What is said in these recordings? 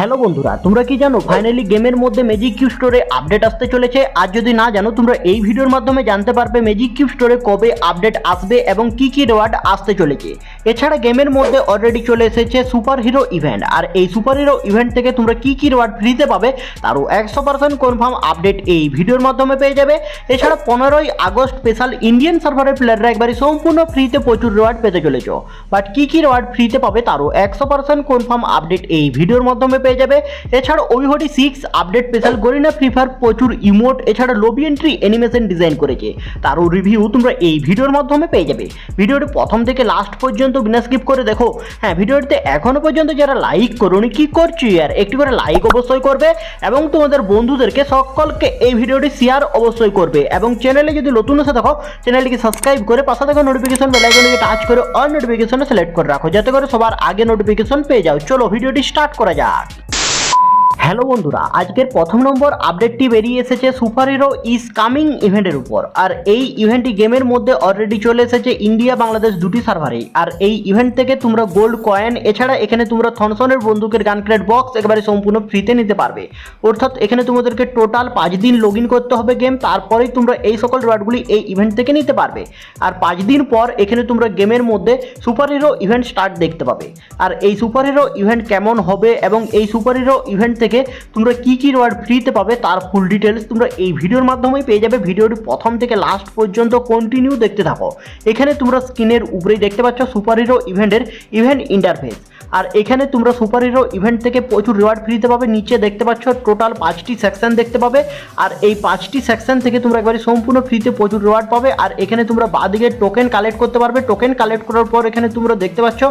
Hello বন্ধুরা, তোমরা কি জানো ফাইনালি গেমের মধ্যে ম্যাজিক কিউব স্টোরে আপডেট আসতে চলেছে। আর যদি না জানো, তোমরা এই ভিডিওর মাধ্যমে জানতে পারবে ম্যাজিক কিউব স্টোরে কবে আপডেট আসবে এবং কি কি রিওয়ার্ড আসতে চলেছে। এছাড়া গেমের মধ্যে অলরেডি চলে এসেছে সুপার হিরো ইভেন্ট, আর এই সুপার হিরো ইভেন্ট থেকে তোমরা কি কি রিওয়ার্ড ফ্রিতে পাবে তারও 100% কনফার্ম আপডেট এই ভিডিওর মাধ্যমে পেয়ে যাবে। এছাড়া 15ই আগস্ট স্পেশাল ইন্ডিয়ান সার্ভারের প্লেয়াররা একবারে সম্পূর্ণ ফ্রিতে প্রচুর রিওয়ার্ড পেতে চলেছ। বাট কি কি রিওয়ার্ড ফ্রিতে পাবে তারও 100% কনফার্ম আপডেট এই ভিডিওর মাধ্যমে পেয়ে যাবে। এছাড়া ওইহটি 6 আপডেট স্পেশাল গরিনা ফ্রি ফায়ার প্রচুর ইমোট এছাড়া লবি এন্ট্রি অ্যানিমেশন ডিজাইন করেছে, তারও রিভিউ তোমরা এই ভিডিওর মাধ্যমে পেয়ে যাবে। ভিডিওটি প্রথম থেকে লাস্ট পর্যন্ত বিনা স্কিপ করে দেখো। হ্যাঁ, ভিডিওটিতে এখনো পর্যন্ত যারা লাইক করোনি কি করছো ইয়ার, একটু করে লাইক অবশ্যই করবে এবং তোমাদের বন্ধুদেরকে সকলকে এই ভিডিওটি শেয়ার অবশ্যই করবে। এবং চ্যানেলে যদি নতুন এসে থাকো চ্যানেলটিকে সাবস্ক্রাইব করে পাশে থাকা নোটিফিকেশন বেল আইকনটিকে টাচ করে অল নোটিফিকেশন সিলেক্ট করে রাখো, যাতে করে সবার আগে নোটিফিকেশন পেয়ে যাও। চলো ভিডিওটি স্টার্ট করা যাক। হ্যালো বন্ধুরা, আজকের প্রথম নম্বর আপডেটটি বেরিয়ে এসেছে সুপার হিরো ইজ কামিং ইভেন্টের উপর। আর এই ইভেন্টটি গেমের মধ্যে অলরেডি চলে এসেছে ইন্ডিয়া বাংলাদেশ দুটি সার্ভারেই। আর এই ইভেন্ট থেকে তোমরা গোল্ড কয়েন এছাড়া এখানে তোমরা থনসনের বন্দুকের গান ক্রেট বক্স একেবারে সম্পূর্ণ ফ্রিতে নিতে পারবে। অর্থাৎ এখানে তোমাদেরকে টোটাল 5 দিন লগ ইন করতে হবে গেম, তারপরেই তোমরা এই সকল রিওয়ার্ডগুলি এই ইভেন্ট থেকে নিতে পারবে। আর 5 দিন পর এখানে তোমরা গেমের মধ্যে সুপার হিরো ইভেন্ট স্টার্ট দেখতে পাবে। আর এই সুপার হিরো ইভেন্ট কেমন হবে এবং এই সুপার হিরো ইভেন্ট থেকে তোমরা কি কি রিওয়ার্ড ফ্রিতে পাবে তার ফুল ডিটেলস তোমরা এই ভিডিওর মাধ্যমেই পেয়ে যাবে। ভিডিওটি প্রথম থেকে লাস্ট পর্যন্ত কন্টিনিউ দেখতে থাকো। এখানে তোমরা স্ক্রিনের উপরেই দেখতে পাচ্ছ সুপার হিরো ইভেন্টের ইভেন্ট ইন্টারফেস। আর এখানে তোমরা সুপার হিরো ইভেন্ট থেকে প্রচুর রিওয়ার্ড ফ্রিতে পাবে। নিচে দেখতে পাচ্ছ টোটাল 5টি সেকশন দেখতে পাবে। আর এই 5টি সেকশন থেকে তোমরা একবারে সম্পূর্ণ ফ্রিতে প্রচুর রিওয়ার্ড পাবে। আর এখানে তোমরা বাদিকে টোকেন কালেক্ট করতে পারবে। টোকেন কালেক্ট করার পর এখানে তোমরা দেখতে পাচ্ছ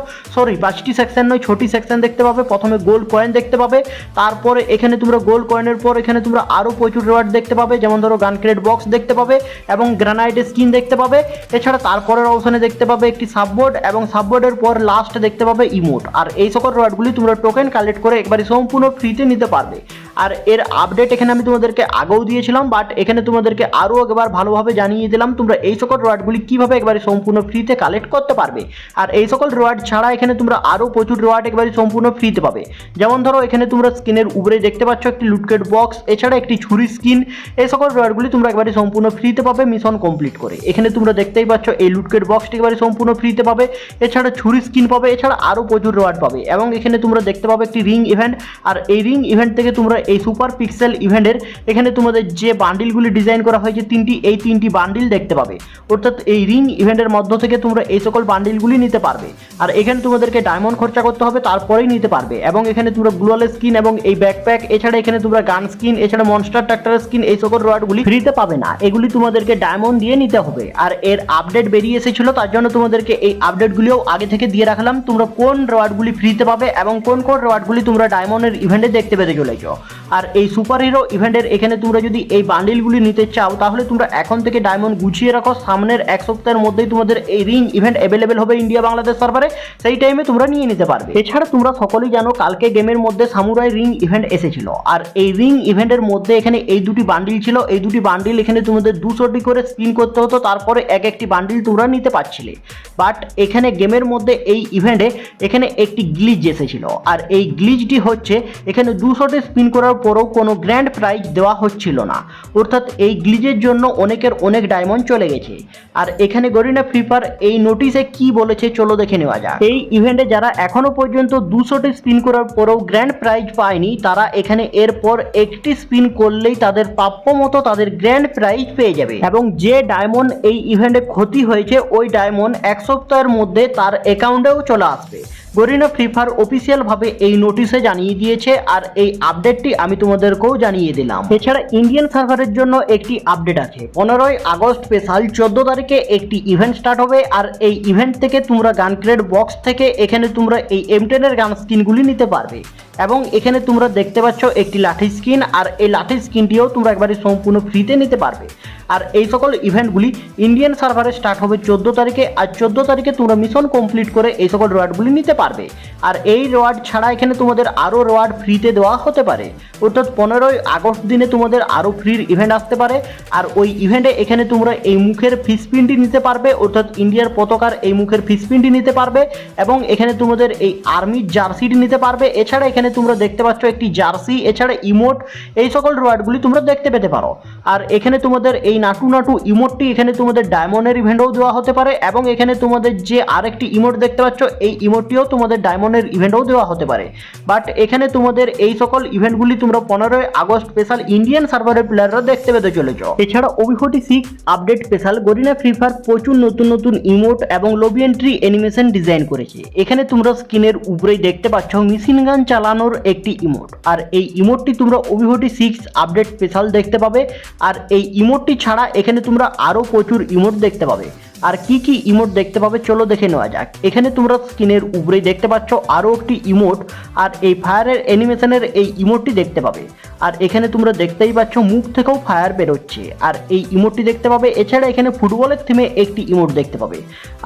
5টি সেকশন নয় 6টি সেকশন দেখতে পাবে। প্রথমে গোল্ড কয়েন দেখতে পাবে, তারপরে এখানে তোমরা গোল্ড কয়েনের পর এখানে তোমরা আরও প্রচুর রিওয়ার্ড দেখতে পাবে, যেমন ধরো গান ক্রেট বক্স দেখতে পাবে এবং গ্রানাইট স্কিন দেখতে পাবে। এছাড়া তারপরের অপশনে দেখতে পাবে একটি সাববোর্ড এবং সাববোর্ডের পর লাস্ট দেখতে পাবে ইমোট। আর এই সকল রিওয়ার্ডগুলি তোমরা টোকেন কালেক্ট করে একবারে সম্পূর্ণ ফ্রিতে নিতে পারবে। আর এর আপডেট এখানে আমি তোমাদেরকে আগেও দিয়েছিলাম, বাট এখানে তোমাদেরকে আরও একবার ভালোভাবে জানিয়ে দিলাম তোমরা এই সকল রিওয়ার্ডগুলি কীভাবে একবারে সম্পূর্ণ ফ্রিতে কালেক্ট করতে পারবে। আর এই সকল রিওয়ার্ড ছাড়া এখানে তোমরা আরও প্রচুর রিওয়ার্ড একবারে সম্পূর্ণ ফ্রিতে পাবে। যেমন ধরো এখানে তোমরা স্ক্রিনের উপরে দেখতে পাচ্ছ একটি লুটকেট বক্স এছাড়া একটি ছুরি স্কিন। এই সকল রিওয়ার্ডগুলি তোমরা একবারে সম্পূর্ণ ফ্রিতে পাবে মিশন কমপ্লিট করে। এখানে তোমরা দেখতেই পাচ্ছ এই লুটকেট বক্সটি একবারে সম্পূর্ণ ফ্রিতে পাবে, এছাড়া ছুরি স্কিন পাবে, এছাড়া আরও প্রচুর রিওয়ার্ড পাবে। এবং এখানে তোমরা দেখতে পাবে একটি রিং ইভেন্ট। আর এই রিং ইভেন্ট থেকে তোমরা এই সুপার পিক্সেল ইভেন্টের এখানে তোমাদের যে বান্ডিলগুলি ডিজাইন করা হয়েছে এই তিনটি বান্ডিল দেখতে পাবে। অর্থাৎ এই রিং ইভেন্টের মধ্য থেকে তোমরা এই সকল বান্ডিলগুলি নিতে পারবে। আর এখানে তোমাদেরকে ডায়মন্ড খরচা করতে হবে, তারপরেই নিতে পারবে। এবং এখানে তোমরা গ্লোয়াল স্কিন এবং এই ব্যাকপ্যাক এছাড়া এখানে তোমরা গান স্কিন এছাড়া মনস্টার ট্রাক্টর স্কিন এই সকল রিওয়ার্ডগুলি ফ্রিতে পাবে না, এগুলি তোমাদেরকে ডায়মন্ড দিয়ে নিতে হবে। আর এর আপডেট বেরিয়ে এসেছিল, তার জন্য তোমাদেরকে এই আপডেটগুলিও আগে থেকে দিয়ে রাখলাম তোমরা কোন রিওয়ার্ডগুলি ফ্রিতে পাবে এবং কোন কোন রিওয়ার্ডগুলি তোমরা ডায়মন্ডের ইভেন্টে দেখতে পেতে চলেছো। আর এই সুপার হিরো ইভেন্টের এখানে তোমরা যদি এই বান্ডিলগুলি নিতে চাও তাহলে তোমরা এখন থেকে ডায়মন্ড গুছিয়ে রাখো। সামনের 1 সপ্তাহের মধ্যেই তোমাদের এই রিং ইভেন্ট অ্যাভেলেবেল হবে ইন্ডিয়া বাংলাদেশ সার্ভারে, সেই টাইমে তোমরা নিয়ে নিতে পারবে। এছাড়া তোমরা সকলেই জানো কালকে গেমের মধ্যে সামুরাই রিং ইভেন্ট এসেছিল। আর এই রিং ইভেন্টের মধ্যে এখানে এই দুটি বান্ডিল ছিল। এই দুটি বান্ডিল এখানে তোমাদের 200টি করে স্পিন করতে হতো, তারপরে একটি বান্ডিল তোমরা নিতে পারছিলে। বাট এখানে গেমের মধ্যে এই ইভেন্টে এখানে একটি গ্লিচ এসেছিল। আর এই গ্লিচটি হচ্ছে এখানে 200টি স্পিন করার পরও কোনো গ্র্যান্ড প্রাইজ দেওয়া হচ্ছিল না। অর্থাৎ এই গ্লিচের জন্য অনেকের অনেক ডায়মন্ড চলে গেছে। আর এখানে গরিনা ফ্রি ফায়ার এই নোটিশে কি বলেছে চলো দেখে নেওয়া যাক। এই ইভেন্টে যারা এখনো পর্যন্ত 200টি স্পিন করার পরেও গ্র্যান্ড প্রাইজ পায়নি তারা এখানে এরপর একটি স্পিন করলেই তাদের প্রাপ্য মতো তাদের গ্র্যান্ড প্রাইজ পেয়ে যাবে। এবং যে ডায়মন্ড এই ইভেন্টে ক্ষতি হয়েছে ওই ডায়মন্ড 1 সপ্তাহের মধ্যে তার অ্যাকাউন্টেও চলে আসবে। গরিনা ফ্রি ফায়ার অফিসিয়াল ভাবে এই নোটিশে জানিয়ে দিয়েছে। আর এই আপডেটটি আমি তোমাদেরকেও জানিয়ে দিলাম। এছাড়া ইন্ডিয়ান সার্ভারের জন্য একটি আপডেট আছে। 15ই আগস্ট স্পেশাল 14 তারিখে একটি ইভেন্ট স্টার্ট হবে। আর এই ইভেন্ট থেকে তোমরা গান ক্রেট বক্স থেকে এখানে তোমরা এই M10 এর গান স্কিনগুলি নিতে পারবে। এবং এখানে তোমরা দেখতে পাচ্ছ একটি লাঠি স্কিন, আর এই লাঠি স্কিনটিও তোমরা একবারে সম্পূর্ণ ফ্রিতে নিতে পারবে। আর এই সকল ইভেন্টগুলি ইন্ডিয়ান সার্ভারে স্টার্ট হবে 14 তারিখে। আর 14 তারিখে তোমরা মিশন কমপ্লিট করে এই সকল রিওয়ার্ডগুলি নিতে পারবে। আর এই রিওয়ার্ড ছাড়া এখানে তোমাদের আরও রিওয়ার্ড ফ্রিতে দেওয়া হতে পারে। অর্থাৎ 15ই আগস্ট দিনে তোমাদের আরও ফ্রির ইভেন্ট আসতে পারে। আর ওই ইভেন্টে এখানে তোমরা এই মুখের ফিস পিনটি নিতে পারবে, অর্থাৎ ইন্ডিয়ার পতাকার এই মুখের ফিস পিনটি নিতে পারবে। এবং এখানে তোমাদের এই আর্মির জার্সিটি নিতে পারবে। এছাড়া এখানে এখানে তোমরা দেখতে পাচ্ছ একটি জার্সি, এছাড়া ইমোট, এই সকল রিওয়ার্ডগুলি তোমরা দেখতে পেতে পারো। আর এখানে তোমাদের এই নাটু নাটু ইমোটটি এখানে তোমাদের ডায়মন্ডের ইভেন্টও দেওয়া হতে পারে, এবং এখানে তোমাদের যে আরেকটি ইমোট দেখতে পাচ্ছ এই ইমোটটিও তোমাদের ডায়মন্ডের ইভেন্টও দেওয়া হতে পারে। বাট এখানে তোমাদের এই সকল ইভেন্টগুলি তোমরা 15 আগস্ট স্পেশাল ইন্ডিয়ান সার্ভারের প্লেয়াররা দেখতে পেতে চলেছ। এছাড়া OB46 update special গরিনা free fire প্রচুর নতুন নতুন ইমোট এবং লবি এন্ট্রি অ্যানিমেশন ডিজাইন করেছে। এখানে তোমরা স্ক্রিনের উপরেই দেখতে পাচ্ছ মেশিন গান চালানোর একটি ইমোট, আর এই ইমোটটি তোমরা OB46 আপডেট স্পেশাল দেখতে পাবে। আর এই ইমোটটি ছাড়া এখানে তোমরা আরও প্রচুর ইমোট দেখতে পাবে। আর কি কি ইমোট দেখতে পাবে চলো দেখে নেওয়া যাক। এখানে তোমরা স্ক্রিনের উপরেই দেখতে পাচ্ছ আরও একটি ইমোট, আর এই ফায়ারের অ্যানিমেশনের এই ইমোটটি দেখতে পাবে। আর এখানে তোমরা দেখতেই পাচ্ছ মুখ থেকেও ফায়ার বেরোচ্ছে, আর এই ইমোটটি দেখতে পাবে। এছাড়া এখানে ফুটবলের থিমে একটি ইমোট দেখতে পাবে,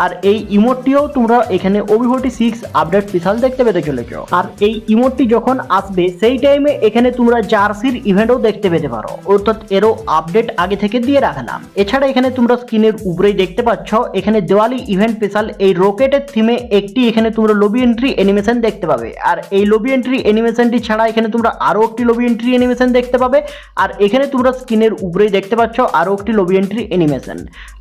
আর এই ইমোটটিও তোমরা এখানে OB46 আপডেট স্পেশাল দেখতে পেতে চলেছ। আর এই ইমোটটি যখন আসবে সেই টাইমে এখানে তোমরা জার্সির ইভেন্টও দেখতে পেতে পারো, অর্থাৎ এরও আপডেট আগে থেকে দিয়ে রাখলাম। এছাড়া এখানে তোমরা স্ক্রিনের উপরেই দেখতে পাচ্ছ এখানে দিওয়ালি ইভেন্ট স্পেশাল এই রকেটের থিমে একটি এখানে তোমরা লবি এন্ট্রি অ্যানিমেশন দেখতে পাবে। আর এই লবি এন্ট্রি অ্যানিমেশনটি ছাড়া এখানে তোমরা আরও একটি লবি এন্ট্রি অ্যানিমেশন দেখতে পাবে। আর এখানে তোমরা স্ক্রিনের উপরেই দেখতে পাচ্ছ আরও একটি লবি এন্ট্রি অ্যানিমেশন।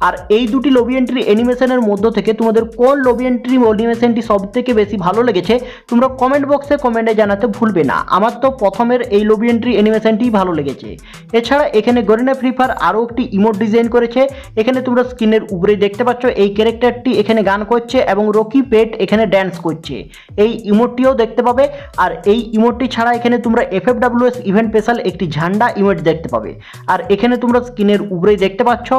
আর এই দুটি লবি এন্ট্রি অ্যানিমেশনের মধ্য থেকে তোমাদের কোন লবি এন্ট্রি অ্যানিমেশনটি সব থেকে বেশি ভালো লেগেছে তোমরা কমেন্ট বক্সে কমেন্টে জানাতে ভুলবে না। আমার তো প্রথমের এই লবি এন্ট্রি অ্যানিমেশনটি ভালো লেগেছে। এছাড়া এখানে গরিনা ফ্রি ফায়ার আরও একটি ইমোট ডিজাইন করেছে। এখানে তোমরা স্ক্রিনের উপরেই দেখতে পাচ্ছ এই ক্যারেক্টারটি এখানে গান করছে এবং রকি পেট এখানে ড্যান্স করছে, এই ইমোটটিও দেখতে পাবে। আর এই ইমোটটি ছাড়া এখানে তোমরা FFWS ইভেন্ট স্পেশাল একটি ঝান্ডা ইমোট দেখতে পাবে। আর এখানে তোমরা স্ক্রিনের উপরেই দেখতে পাচ্ছ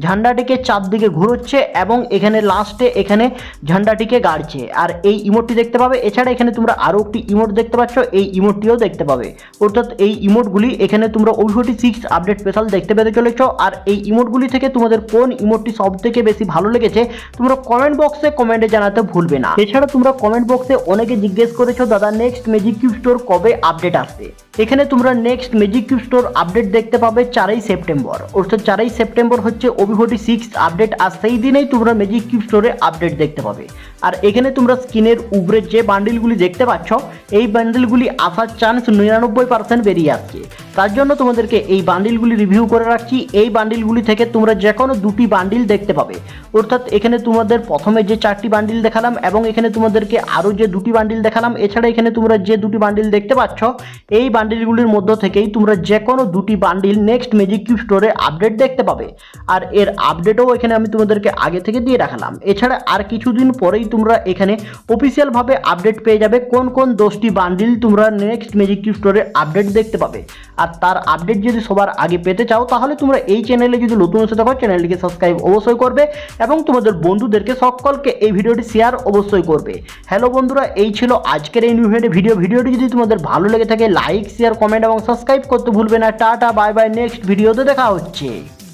ঝান্ডাটিকে চারদিকে ঘুরোচ্ছে এবং এখানে লাস্টে এখানে ঝান্ডাটিকে গাড়ছে, আর এই ইমোটটি দেখতে পাবে। এছাড়া এখানে তোমরা আরও একটি ইমোট দেখতে পাচ্ছ, এই ইমোটটিও দেখতে পাবে। অর্থাৎ এই ইমোটগুলি এখানে তোমরা OB46 আপডেট স্পেশাল দেখতে পেতে চলেছ। আর এই ইমোটগুলি থেকে তোমাদের কোন ইমোটটি সব থেকে বেশি ভালো লেগেছে তোমরা কমেন্ট বক্সে কমেন্টে জানাতে ভুলবে না। এছাড়া তোমরা কমেন্ট বক্সে অনেকে জিজ্ঞেস করেছো দাদা নেক্সট ম্যাজিক কিউব স্টোর কবে আপডেট আসবে। এখানে তোমরা next magic cube store update দেখতে পাবে 4ই সেপ্টেম্বর, অর্থাৎ 4ই সেপ্টেম্বর হচ্ছে OB46 আপডেট, আর সেই দিনেই তোমরা ম্যাজিক কিউব স্টোরে আপডেট দেখতে পাবে। আর এখানে তোমরা স্ক্রিনের উপরে যে বান্ডিলগুলি দেখতে পাচ্ছ এই বান্ডিলগুলি আসার চান্স 99% বেরিয়ে আসছে। তার জন্য তোমাদেরকে এই বান্ডিলগুলি রিভিউ করে রাখছি। এই বান্ডিলগুলি থেকে তোমরা যে কোনো দুটি বান্ডিল দেখতে পাবে, অর্থাৎ এখানে তোমাদের প্রথমে যে 4টি বান্ডিল দেখালাম এবং এখানে তোমাদেরকে আরও যে দুটি বান্ডিল দেখালাম, এছাড়া এখানে তোমরা যে দুটি বান্ডিল দেখতে পাচ্ছ এই বান্ডিলগুলির মধ্য থেকেই তোমরা যে কোনো দুটি বান্ডিল নেক্সট ম্যাজিক কিউব স্টোরে আপডেট দেখতে পাবে। আর এর আপডেটও এখানে আমি তোমাদেরকে আগে থেকে দিয়ে রাখলাম। এছাড়া আর কিছুদিন পরেই তোমরা এখানে অফিসিয়ালভাবে আপডেট পেয়ে যাবে কোন কোন 10টি বান্ডিল তোমরা নেক্সট ম্যাজিক কিউব স্টোরে আপডেট দেখতে পাবে। আর তার আপডেট যদি সবার আগে পেতে চাও তাহলে তোমরা এই চ্যানেলে যদি নতুন এসে থাকো চ্যানেলটিকে সাবস্ক্রাইব অবশ্যই করবে এবং তোমাদের বন্ধুদেরকে সকলকে এই ভিডিওটি শেয়ার অবশ্যই করবে। হ্যালো বন্ধুরা, এই ছিল আজকের এই ভিডিওটি যদি তোমাদের ভালো লেগে থাকে লাইক শেয়ার কমেন্ট এবং সাবস্ক্রাইব করতে ভুলবে না। টাটা বাই বাই, নেক্সট ভিডিওতে দেখা হচ্ছে।